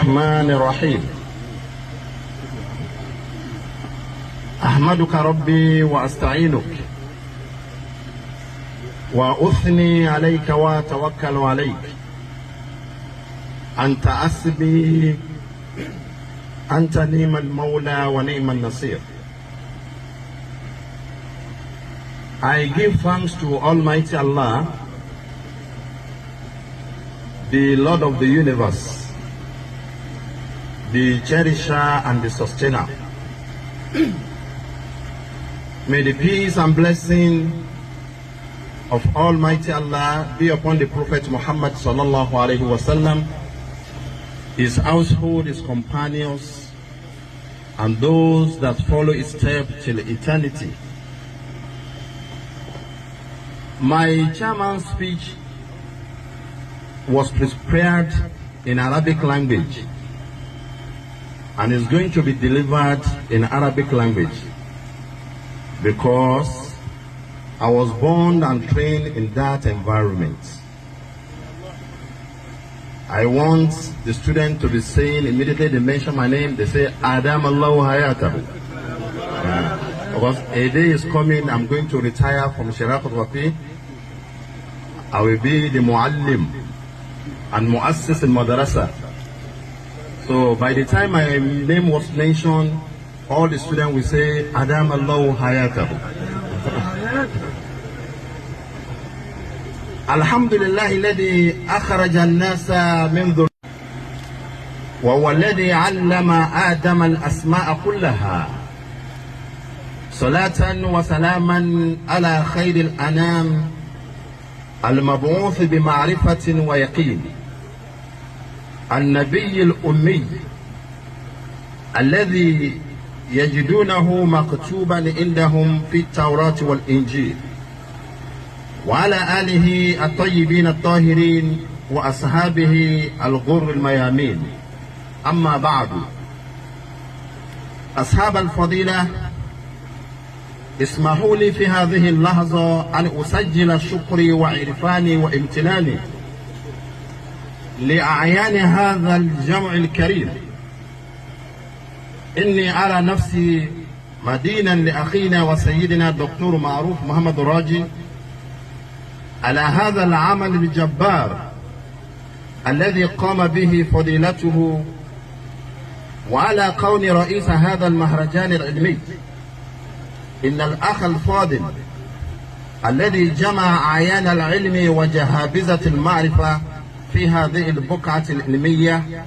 الرحمن الرحيم. أحمدك ربي وأستعينك وأثني عليك وأتوكل عليك. أنت أسبي، أنت نعم المولى ونعم النصير. I give thanks to Almighty Allah, the Lord of the universe, the cherisher and the sustainer. May the peace and blessing of Almighty Allah be upon the Prophet Muhammad sallallahu alaihi wasallam, his household, his companions, and those that follow his step till eternity. My chairman's speech was prepared in Arabic language and is going to be delivered in Arabic language because I was born and trained in that environment. I want the student to be saying, immediately they mention my name, they say, Adam Allahu Hayatahu. Because a day is coming, I'm going to retire from Shiraq al-Waqi. I will be the Muallim and Muassis al-Madrasa. So by the time my name was mentioned, all the students will say, Adam Allahu Hayatahu. Alhamdulillah alladhi akhraja an-nasa min dhulm wa huwa alladhi 'allama Adama al-asma'a kullaha. Salatan wa salaman ala khayr al-anam المبعوث بمعرفة ويقين النبي الأمي الذي يجدونه مكتوبا عندهم في التوراة والإنجيل وعلى آله الطيبين الطاهرين وأصحابه الغر الميامين. أما بعد، أصحاب الفضيلة، اسمحوا لي في هذه اللحظة أن أسجل شكري وعرفاني وامتناني لأعيان هذا الجمع الكريم. إني أرى نفسي مدينا لأخينا وسيدنا الدكتور معروف محمد راجي على هذا العمل الجبار الذي قام به فضيلته، وعلى كون رئيس هذا المهرجان العلمي. إن الأخ الفاضل الذي جمع أعيان العلم وجهابزة المعرفة في هذه البقعة العلمية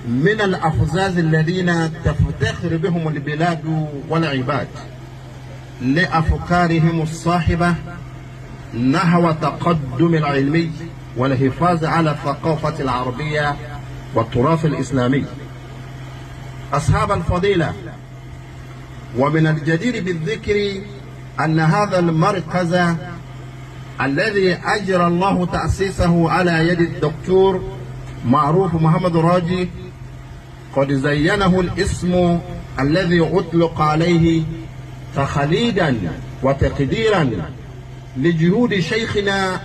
من الأفزاز الذين تفتخر بهم البلاد والعباد لأفكارهم الصاحبة نحو التقدم العلمي والحفاظ على الثقافة العربية والتراث الإسلامي. أصحاب الفضيلة، ومن الجدير بالذكر أن هذا المركز الذي أجرى الله تأسيسه على يد الدكتور معروف محمد راجي قد زينه الاسم الذي أطلق عليه تخليدا وتقديرا لجهود شيخنا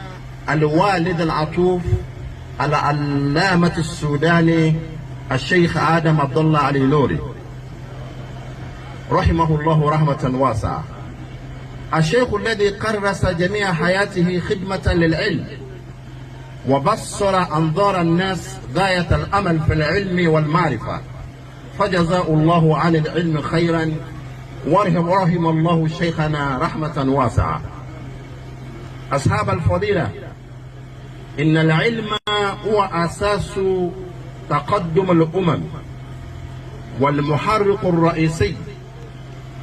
الوالد العطوف العلامة السوداني الشيخ آدم عبد الله علي لوري رحمه الله رحمة واسعة. الشيخ الذي كرس جميع حياته خدمة للعلم وبصر أنظار الناس غاية الأمل في العلم والمعرفة، فجزاء الله عن العلم خيرا ورحم الله شيخنا رحمة واسعة. أصحاب الفضيلة، إن العلم هو أساس تقدم الأمم والمحرك الرئيسي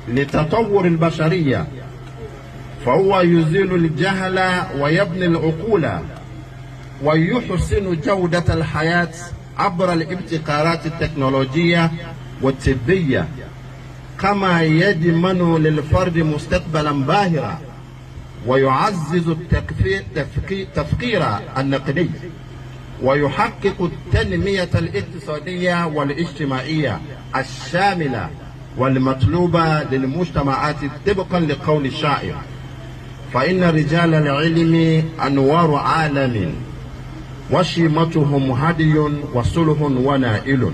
لتطور البشرية، فهو يزيل الجهل ويبني العقول ويحسن جودة الحياة عبر الابتكارات التكنولوجية والطبية، كما يضمن للفرد مستقبلا باهرا ويعزز التفكير النقدي ويحقق التنمية الاقتصادية والاجتماعية الشاملة والمطلوبة للمجتمعات طبقا لقول الشاعر: فإن رجال العلم أنوار عالم وشيمتهم هدي وصلح ونائل.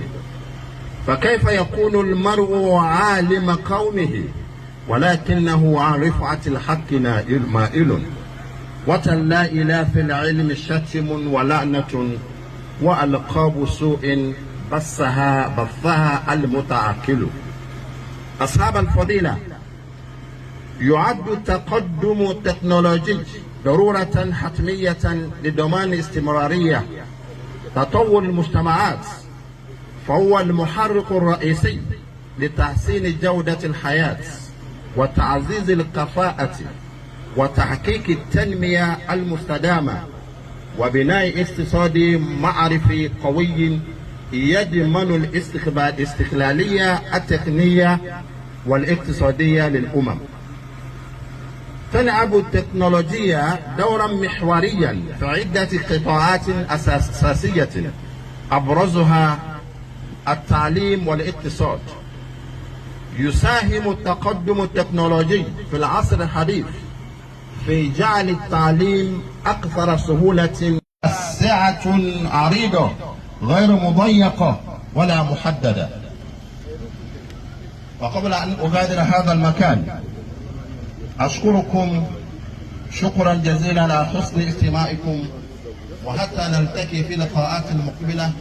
فكيف يكون المرء عالم قومه ولكنه عن رفعة الحق مائل؟ وتلا إلى في العلم شتم ولعنة وألقاب سوء بثها المتعاقل. أصحاب الفضيلة، يعد التقدم التكنولوجي ضرورة حتمية لضمان استمرارية تطور المجتمعات، فهو المحرك الرئيسي لتحسين جودة الحياة وتعزيز الكفاءة وتحقيق التنمية المستدامة وبناء اقتصاد معرفي قوي يضمن الاستقلالية التقنية والاقتصادية للأمم. تلعب التكنولوجيا دورا محوريا في عدة قطاعات أساسية أبرزها التعليم والاقتصاد. يساهم التقدم التكنولوجي في العصر الحديث في جعل التعليم أكثر سهولة، سعة عريضة غير مضيقة ولا محددة. وقبل أن أغادر هذا المكان أشكركم شكرا جزيلا على حسن استماعكم، وحتى نلتقي في لقاءات مقبلة،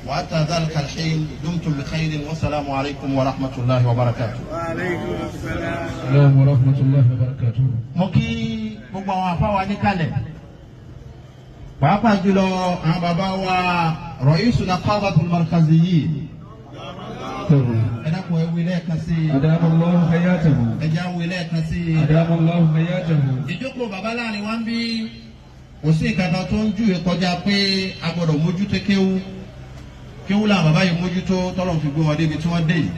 وحتى ذلك الحين دمتم بخير، والسلام عليكم ورحمة الله وبركاته. وعليكم السلام ورحمة الله وبركاته. مكي gbogbo àwọn afáwa ní kalẹ̀, pàápàá jùlọ àwọn bàbá wa Raisu Naqabatul Markaziyyin. Ẹ dákun ẹ wí lẹ́ẹ̀kan sí i. Adamallahu hayatahu. Ẹ jẹ́ á wí lẹ́ẹ̀kan sí i. Adamallahu hayatahu. Ìjókòó bàbá láàrin wa ń bí kò sí ìkàtà tó ń júwe kọjá pé a gbọ́dọ̀ mójútó kéwú làwọn bàbá yìí mójútó tọ́lọ̀ fi gbé wọn débi tí wọ́n dé yìí.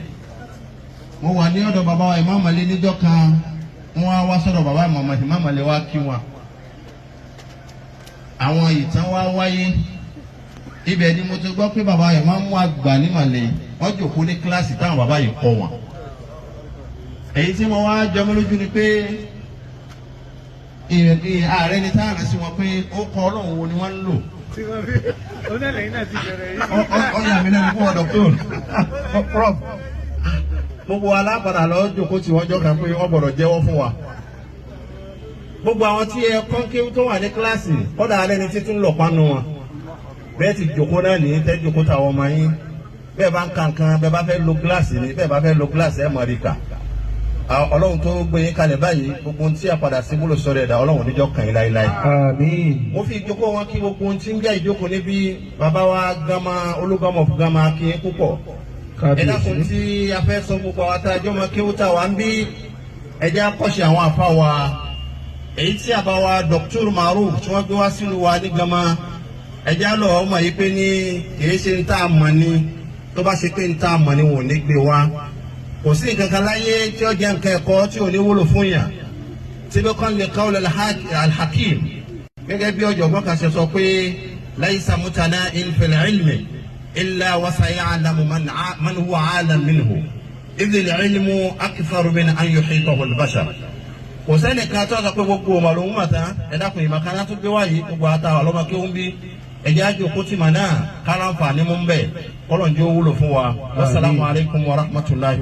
Mo wà ní ọ̀dọ̀ bàbá wa Imam Ali níjọ́ kan, wọ́n wá sọ́dọ̀ bàbá Imam Ali wá kí wọn. Àwọn ìtàn wá wáyé, ibẹ̀ ni mo ti gbọ́ pé bàbá Imam àgbà ní Màlẹ̀ wọ́n jókòó ní kíláàsì táwọn bàbá yìí kọ́ wọn. Èyí tí mo wá jọmọ́ lójú ni pé ààrẹ ni táàrẹ sí wọn pé ó kọ Ọlọ́run wo ni wọ́n ń lò. Ọ̀yà mi náà fún ọ̀dọ̀ tó prof. Gbogbo alápàdà lọ jókòó tí wọ́n jọ kan pé wọ́n gbọ́dọ̀ jẹ́wọ́ fún wa. Gbogbo àwọn tí ẹ kọ́ kéwú tó wà ní kíláàsì kọ́dà alẹ́ ni títún lọ panu wọn. Bẹ́ẹ̀ ti jókòó náà ní tẹ́ jókòó táwọn ọmọ yín. Bẹ́ẹ̀ bá ń kankan, bẹ́ẹ̀ bá fẹ́ lo kíláàsì ni, bẹ́ẹ̀ bá fẹ́ lo kíláàsì ẹ̀ mọ̀ rí kà. Ọlọ́run tó gbé yín kalẹ̀ báyìí, gbogbo ohun tí a padà sí múlò sọ̀rọ̀ ẹ̀dá Ọlọ́run níjọ́ kàn yín láéláé. Àmín. Mo fi ìjókòó wọn kí gbogbo ohun tí ń jẹ́ ìjókòó níbi bàbá wa Gama Olúgbàmọ̀ fún Gama kí yín púpọ̀. Ẹ dákun tí a fẹ́ sọ gbogbo àwọn atájọ́ ọmọ kéwú tá wa ń bí ẹjẹ́ àkọ́ṣe àwọn àfa wa. Èyí tí àbá wa Dr. Maruf tí wọ́n gbé wá sínú wa ní Gama, ẹjẹ́ àlọ́ ọmọ yìí pé ní kìí ṣe ń tá a mọ̀ ni, tó bá ṣe pé ń tá a mọ̀ ni wọn ò ní gbé wa. Kò sí nǹkan kan láyé tí ó jẹ́ nǹkan ẹ̀kọ́ tí ò ní wúlò fún yàn. Síbi kan lè qawl al-hakim. Gẹ́gẹ́ bí ọ̀jọ̀gbọ́n kan ṣe sọ pé laysa mutana'in fil ilmi illa wa saya'lamu man huwa 'alam minhu. Idh al-ilmu aktharu min an yuhitahu al-bashar. Kò sẹ́ni kan tó sọ pé gbogbo ọmọ lòun mọ̀ tán, ẹ dákun ìmọ̀ kan tó gbé wáyé gbogbo àtàwọn ọlọ́mọ kí ó ń bí ẹ̀jẹ̀ àjò kó tì mà náà kálánfà ní mú ń bẹ̀ kọ́lọ̀ ń jẹ́ wúlò fún wa. Wassalamu alaikum wa rahmatullahi.